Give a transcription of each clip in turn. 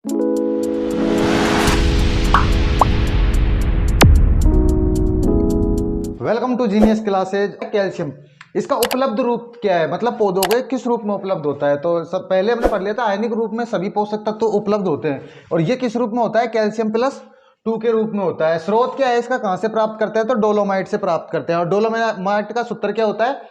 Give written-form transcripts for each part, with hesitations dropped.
Welcome to genius classes. Calcium इसका उपलब्ध रूप क्या है, मतलब पौधों के किस रूप में उपलब्ध होता है। तो सब पहले हमने पढ़ लिया था आयनिक रूप में सभी पोषक तत्व तो उपलब्ध होते हैं, और ये किस रूप में होता है, कैल्शियम प्लस 2 के रूप में होता है। स्रोत क्या है इसका, कहां से प्राप्त करते हैं, तो डोलोमाइट से प्राप्त करते हैं। और डोलोमाइट का सूत्र क्या होता है,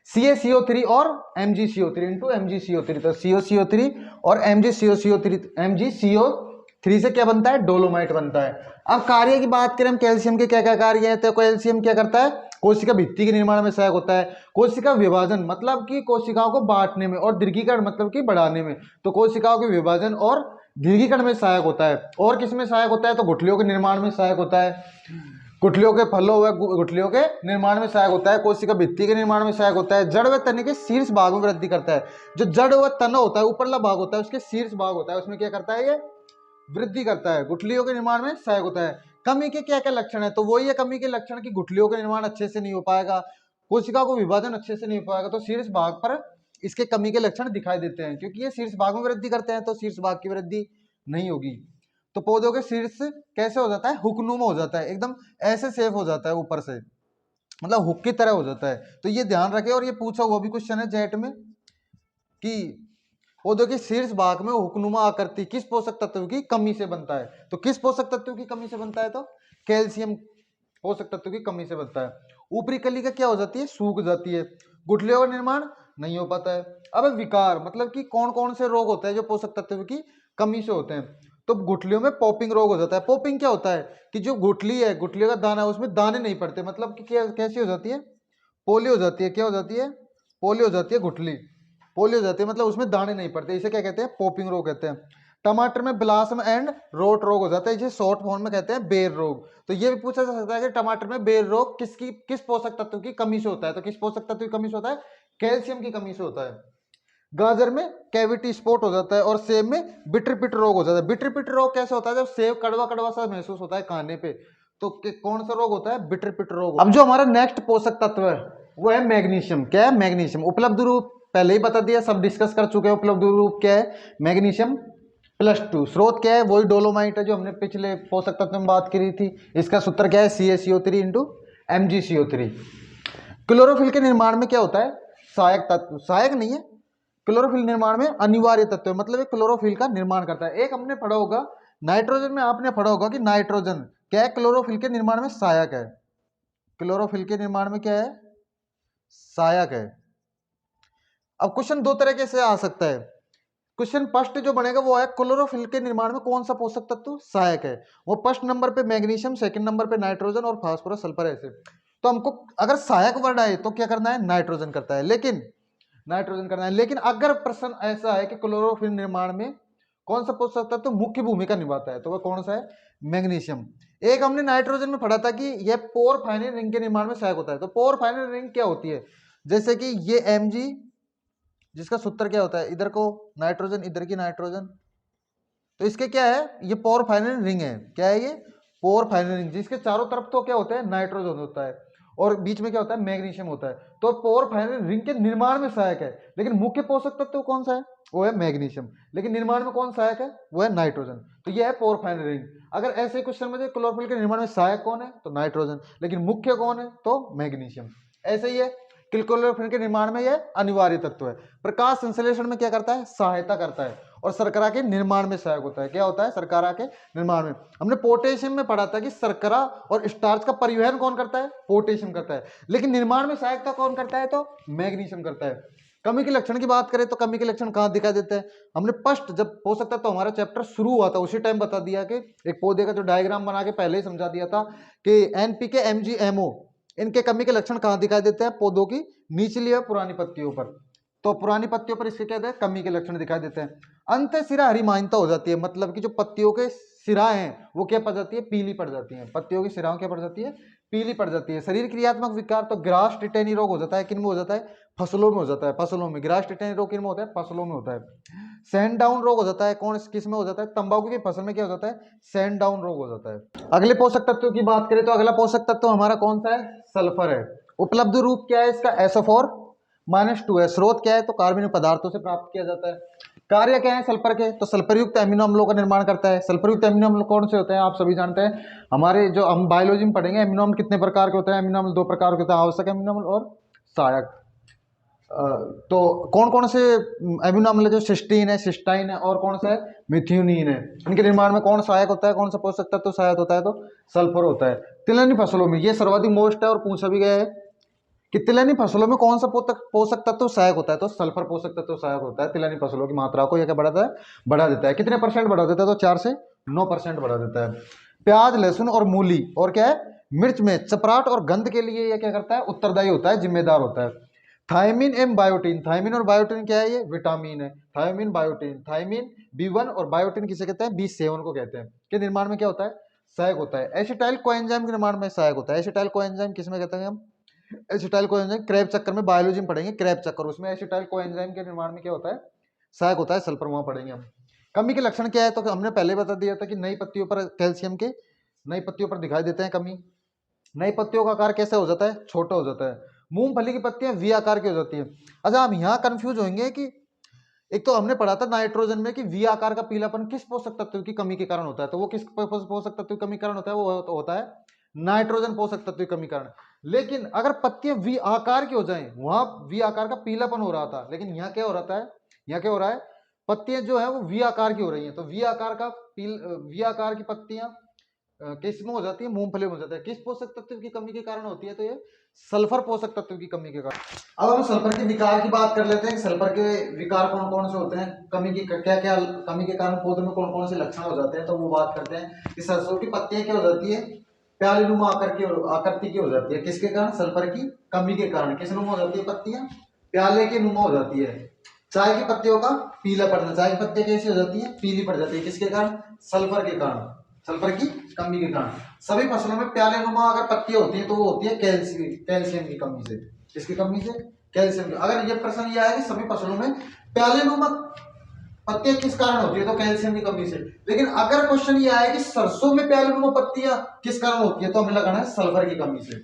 CaCO3 और MgCO3 इंटू MgCO3। तो CoCO3 और MgCO3 से क्या बनता है, डोलोमाइट बनता है। अब कार्य की बात करें हम, कैल्शियम के क्या क्या कार्य हैं, तो कैल्शियम क्या करता है, कोशिका भित्ति के निर्माण में सहायक होता है। कोशिका विभाजन मतलब कि कोशिकाओं को बांटने में, और दीर्घीकरण मतलब कि बढ़ाने में। तो कोशिकाओं के विभाजन और दीर्घीकरण में सहायक होता है। और किस में सहायक होता है, तो गुठलियों के निर्माण में सहायक होता है। गुठलियों के फलों व गुठलियों के निर्माण में सहायक होता है। कोशिका भित्ति के निर्माण में सहायक होता है। जड़ व तने के शीर्ष भाग में वृद्धि करता है। जो जड़ व तना होता है, ऊपरला भाग होता है, उसके शीर्ष भाग होता है, उसमें क्या करता है, ये वृद्धि करता है। गुठलियों के निर्माण में सहायक होता है। कमी के क्या क्या लक्षण है, तो वही है कमी के लक्षण की गुठलियों का निर्माण अच्छे से नहीं हो पाएगा, कोशिका को विभाजन अच्छे से नहीं हो पाएगा। तो शीर्ष भाग पर इसके कमी के लक्षण दिखाई देते हैं, क्योंकि ये शीर्ष भाग में वृद्धि करते हैं, तो शीर्ष भाग की वृद्धि नहीं होगी। तो पौधों के शीर्ष कैसे हो जाता है, हुकनुमा हो जाता है, एकदम ऐसे सेफ हो जाता है ऊपर से, मतलब हुक की तरह हो जाता है। तो ये ध्यान रखे। और ये पूछा हुआ भी क्वेश्चन है जेट में कि पौधों के शीर्ष भाग में हुकनुमा आकृति किस पोषक तत्व की कमी से बनता है। तो किस पोषक तत्व की कमी से बनता है, तो कैल्शियम पोषक तत्व की कमी से बनता है। ऊपरी कलिका क्या हो जाती है, सूख जाती है। गुठलियों का निर्माण नहीं हो पाता है। अब विकार मतलब कि कौन कौन से रोग होते हैं जो पोषक तत्व की कमी से होते हैं। तो गुठलियों में पॉपिंग रोग हो जाता है। पॉपिंग क्या होता है कि जो गुठली है, गुठलियों का दाना है, उसमें दाने नहीं पड़ते, मतलब कि कैसी हो जाती है, पोली हो जाती है। क्या हो जाती है, पोली हो जाती है गुठली, पोली हो जाती है, मतलब उसमें दाने नहीं पड़ते। इसे क्या कहते हैं, पॉपिंग रोग कहते हैं। टमाटर में ब्लासम एंड रोट रोग हो जाता है, इसे शॉर्ट फॉर्म में कहते हैं बेर रोग। तो ये भी पूछा जा सकता है कि टमाटर में बेर रोग किस पोषक तत्व की कमी से होता है। तो किस पोषक तत्व की कमी से होता है, कैल्शियम की कमी से होता है। गाजर में कैविटी स्पॉट हो जाता है, और सेब में बिटर पिट रोग हो जाता है। बिटर पिट रोग कैसे होता है, जब सेब कड़वा कड़वा सा महसूस होता है खाने पे। तो कौन सा रोग होता है, बिटर पिट रोग। अब जो हमारा नेक्स्ट पोषक तत्व है वो है मैग्नीशियम। क्या है, मैग्नीशियम। उपलब्ध रूप पहले ही बता दिया, सब डिस्कस कर चुके हैं। उपलब्ध रूप क्या है, मैग्नीशियम +2। स्रोत क्या है, वही डोलोमाइट है जो हमने पिछले पोषक तत्व में बात करी थी। इसका सूत्र क्या है, CaCO3 इंटू MgCO3। क्लोरोफिल के निर्माण में क्या होता है, सहायक तत्व, सहायक नहीं है, क्लोरोफिल निर्माण में अनिवार्य तत्व है, मतलब एक क्लोरोफिल का निर्माण करता है। एक हमने पढ़ा होगा नाइट्रोजन में, आपने पढ़ा होगा कि नाइट्रोजन क्या है, क्लोरोफिल के निर्माण में सहायक है। क्लोरोफिल के निर्माण में क्या है, सहायक है। अब क्वेश्चन दो तरीके से आ सकता है। क्वेश्चन फर्स्ट जो बनेगा वो है क्लोरोफिल के निर्माण में कौन सा पोषक तत्व सहायक है। वो फर्स्ट नंबर पे मैग्नीशियम, सेकंड नंबर पे नाइट्रोजन और फास्फोरस, सल्फर ऐसे। तो हमको अगर सहायक वर्ड आए तो क्या करना है, नाइट्रोजन करता है, लेकिन नाइट्रोजन करना है। लेकिन अगर प्रश्न ऐसा है कि क्लोरोफिल निर्माण में कौन सा पोषक तत्व मुख्य भूमिका निभाता है, तो वह कौन सा है, मैग्नीशियम। एक हमने नाइट्रोजन में पढ़ा था कि यह पोरफाइनिन रिंग के निर्माण में सहायक होता है। तो पोरफाइनिन रिंग क्या होती है, जैसे कि ये Mg, जिसका सूत्र क्या होता है, इधर को नाइट्रोजन, इधर की नाइट्रोजन, तो इसके क्या है, ये पोरफाइनिन रिंग है। क्या है ये, पोरफाइनिन रिंग, जिसके चारों तरफ तो क्या होता है, नाइट्रोजन होता है, और बीच में क्या होता है, मैग्नीशियम होता है। तो पोरफाइनिन रिंग के निर्माण में सहायक है, लेकिन मुख्य पोषक तत्व कौन सा है, वो है मैग्नीशियम, लेकिन निर्माण में कौन सहायक है, वो है नाइट्रोजन। तो ये है पोरफाइनिन रिंग। अगर ऐसे क्वेश्चन में क्लोरोफिल के निर्माण में सहायक कौन है, तो नाइट्रोजन, लेकिन मुख्य कौन है, तो मैग्नीशियम। ऐसे ही है क्लोरोफिल के निर्माण में यह अनिवार्य तत्व है। प्रकाश संश्लेषण में क्या करता है, सहायता करता है, और शर्करा के निर्माण में सहायक होता है। क्या होता है, शर्करा के निर्माण में। हमने पोटेशियम में पढ़ा था कि शर्करा और स्टार्च का परिवहन कौन करता है, पोटेशियम करता है, लेकिन निर्माण में सहायता कौन करता है, तो मैग्नीशियम करता है। कमी के लक्षण की बात करें तो कमी के लक्षण कहाँ दिखाई देते हैं, हमने फर्स्ट जब हो सकता है तो हमारा चैप्टर शुरू हुआ था उसी टाइम बता दिया कि एक पौधे का जो डायग्राम बना के पहले ही समझा दिया था कि NPK Mg MO इनके कमी के लक्षण कहाँ दिखाई देते हैं, पौधों की निचली व पुरानी पत्तियों पर। तो पुरानी पत्तियों पर इसके क्या है, कमी के लक्षण दिखाई देते हैं। अंत सिरा हरिमानता हो जाती है, मतलब कि जो पत्तियों के सिरा हैं वो क्या पड़ जाती है, पीली पड़ जाती है। पत्तियों की सिराओं क्या पड़ जाती है, पीली पड़ जाती है। शरीर क्रियात्मक विकार तो ग्रास टिटेनी रोग हो जाता है, किन में हो जाता है, फसलों में हो जाता है। फसलों में ग्रास टिटेनी रोग किन में होता है, फसलों में होता है। सैंड डाउन रोग हो जाता है, कौन किस में हो जाता है, तंबाकू की फसल में क्या हो जाता है, सैंड डाउन रोग हो जाता है। अगले पोषक तत्व की बात करें तो अगला पोषक तत्व हमारा कौन सा है, सल्फर है। उपलब्ध रूप क्या है इसका, SO4 -2 है। स्रोत क्या है? तो कार्बनिक पदार्थों से प्राप्त किया जाता है। कार्य क्या है सल्फर के? तो सल्फर युक्त अमीनो अम्लों का निर्माण करता है। सल्फर युक्त अमीनो अम्ल कौन से होते हैं? आप सभी जानते हैं, हमारे जो हम बायोलॉजी में पढ़ेंगे अमीनो अम्ल कितने प्रकार के होते हैं। अमीनो अम्ल 2 प्रकार के होते हैं, आवश्यक अमीनो अम्ल और सहायक। तो कौन कौन से अमीनो अम्ल जो सिस्टीन है, सिस्टाइन है और कौन सा है मिथ्योनिन है, इनके निर्माण में कौन सहायक होता है? कौन सा पोषक तत्व सहायक होता है? तो सल्फर होता है। तिलहनी फसलों में ये सर्वाधिक मोस्ट है और पूछा भी गया है कि तिलहनी फसलों में कौन सा पोषक तत्व सहायक होता है? तो सल्फर पोषक तत्व सहायक होता है। तिलहनी फसलों की मात्रा को यह क्या बढ़ाता है? बढ़ा देता है। कितने परसेंट बढ़ा देता है? तो 4 से 9% बढ़ा देता है। प्याज, लहसुन और मूली और क्या है मिर्च में चपराहट और गंध के लिए यह क्या करता है? उत्तरदायी होता है, जिम्मेदार होता है। थायमिन एवं बायोटीन, थायमिन और बायोटीन क्या है? ये विटामिन है। थायमिन बायोटीन, थायमिन B1 और बायोटीन किसे कहते हैं? B7 को कहते हैं। के निर्माण में क्या होता है? सहायक होता है। एसिटाइल कोएंजाइम के निर्माण में सहायक होता है। एसिटाइल कोएंजाइम किसमें कहते हैं हम? एसिटाइल कोएंजाइम क्रेब चक्कर में, बायोलॉजी में पढ़ेंगे क्रेब चक्कर, उसमें एसिटाइल कोएंजाइम के निर्माण में क्या होता है? सहायक होता है। सल्फर वहां पढ़ेंगे हम। कमी के लक्षण क्या है? तो हमने पहले बता दिया था कि नई पत्तियों पर कैल्शियम के नई पत्तियों पर दिखाई देते हैं कमी। नई पत्तियों का आकार कैसे हो जाता है? छोटा हो जाता है। मूंगफली की पत्तियां वी आकार की हो जाती है। अच्छा, हम यहाँ कंफ्यूज होंगे कि एक तो हमने पढ़ा था नाइट्रोजन में कि वी आकार का पीलापन किस पोषक तत्व की कमी के कारण होता है। तो वो किस पोषक तत्व की कमी के कारण होता है? वो तो होता है नाइट्रोजन पोषक तत्व की कमी कारण। लेकिन अगर पत्तियां वी आकार की हो जाएं, वहां वी आकार का पीलापन हो रहा था, लेकिन यहाँ क्या हो रहा है? यहाँ क्या हो रहा है? पत्तियां जो है वो वी आकार की हो रही हैं। तो वी आकार का वी आकार की पत्तियां किस में हो जाती है? मूंगफली में हो जाता है। किस पोषक तत्व की कमी के कारण होती है? तो ये सल्फर पोषक तत्व की कमी के कारण। अब हम सल्फर के विकार की बात कर लेते हैं। सल्फर के विकार कौन कौन से होते हैं? कमी की क्या क्या कमी के कारण पौधे में कौन कौन से लक्षण हो जाते हैं? तो वो बात करते हैं कि सरसों की पत्तियां क्या हो जाती है? प्यालीनुमा आकृति की हो जाती है। किसके कारण? सल्फर की कमी के कारण। किस नुमा हो जाती है पत्तियां? प्याले के नुमा हो जाती है। चाय की पत्तियों का पीला पड़ना, चाय की पत्तियां कैसी हो जाती है? पीली पड़ जाती है। किसके कारण? सल्फर के कारण, सल्फर की कमी के कारण। सभी फसलों में प्याले नुमा अगर पत्तियां होती है तो वो होती है कैल्शियम की कमी से। किसकी कमी से? कैल्शियम की। अगर ये प्रश्न ये आया कि सभी फसलों में प्याले नुमा पत्तियां किस कारण होती है? तो कैल्शियम की कमी से। लेकिन अगर क्वेश्चन ये आया कि सरसों में प्याले नुमा पत्तियां किस कारण होती है? तो हमें लगाना है सल्फर की कमी से।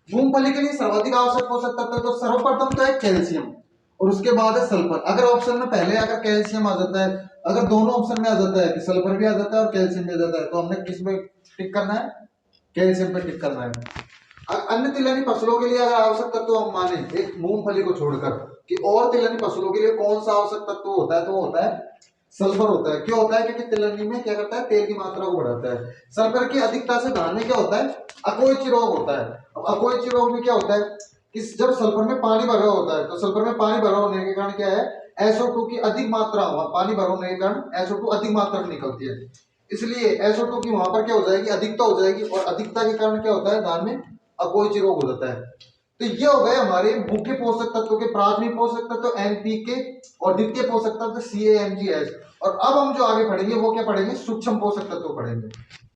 मूंगफली के लिए सर्वाधिक आवश्यक पोषक तत्व तो सर्वप्रथम तो है कैल्शियम और उसके बाद है सल्फर। अगर ऑप्शन में पहले अगर कैल्शियम आ जाता है, अगर दोनों ऑप्शन में आ जाता है कि सल्फर भी आ जाता है और कैल्शियम भी आ जाता है, तो हमने किस पे टिक करना है? कैल्शियम पे टिक करना है। अन्य तिलहनी फसलों के लिए अगर आवश्यक तत्व हम माने एक मूंगफली को छोड़कर कि और तिलहनी फसलों के लिए कौन सा आवश्यक तत्व होता है? तो वो होता है सल्फर होता है। क्यों होता है? क्योंकि तिलहनी में क्या करता है? तेल की मात्रा को बढ़ाता है। सल्फर की अधिकता से धान में क्या होता है? अकोइच रोग होता है। अब अकोइच रोग में क्या होता है कि जब सल्फर में पानी भरा होता है, तो सल्फर में पानी भरा होने के कारण क्या है? SO2 की अधिक मात्रा, पानी भरा होने के कारण SO2 अधिक मात्रा में निकलती है। इसलिए SO2 की वहां पर क्या हो जाएगी? अधिकता हो जाएगी और अधिकता के कारण क्या होता है? धान में अकोइच रोग हो जाता है। तो ये हो गए हमारे मुख्य पोषक तत्वों के। प्राथमिक पोषक तत्व NPK और द्वितीय पोषक तत्व CAMGH। और अब हम जो आगे पढ़ेंगे वो क्या पढ़ेंगे? सूक्ष्म पोषक तत्व पढ़ेंगे।